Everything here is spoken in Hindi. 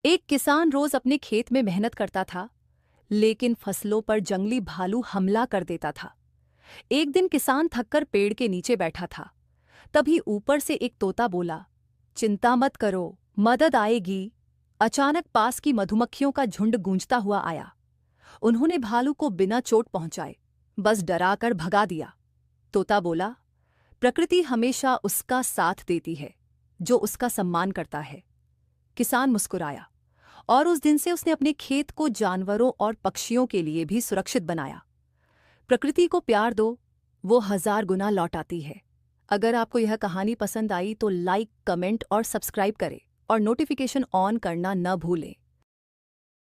एक किसान रोज अपने खेत में मेहनत करता था, लेकिन फसलों पर जंगली भालू हमला कर देता था। एक दिन किसान थककर पेड़ के नीचे बैठा था। तभी ऊपर से एक तोता बोला, चिंता मत करो, मदद आएगी। अचानक पास की मधुमक्खियों का झुंड गूंजता हुआ आया। उन्होंने भालू को बिना चोट पहुंचाए बस डराकर भगा दिया। तोता बोला, प्रकृति हमेशा उसका साथ देती है जो उसका सम्मान करता है। किसान मुस्कुराया और उस दिन से उसने अपने खेत को जानवरों और पक्षियों के लिए भी सुरक्षित बनाया। प्रकृति को प्यार दो, वो 1000 गुना लौटाती है। अगर आपको यह कहानी पसंद आई तो लाइक, कमेंट और सब्सक्राइब करें और नोटिफिकेशन ऑन करना न भूलें।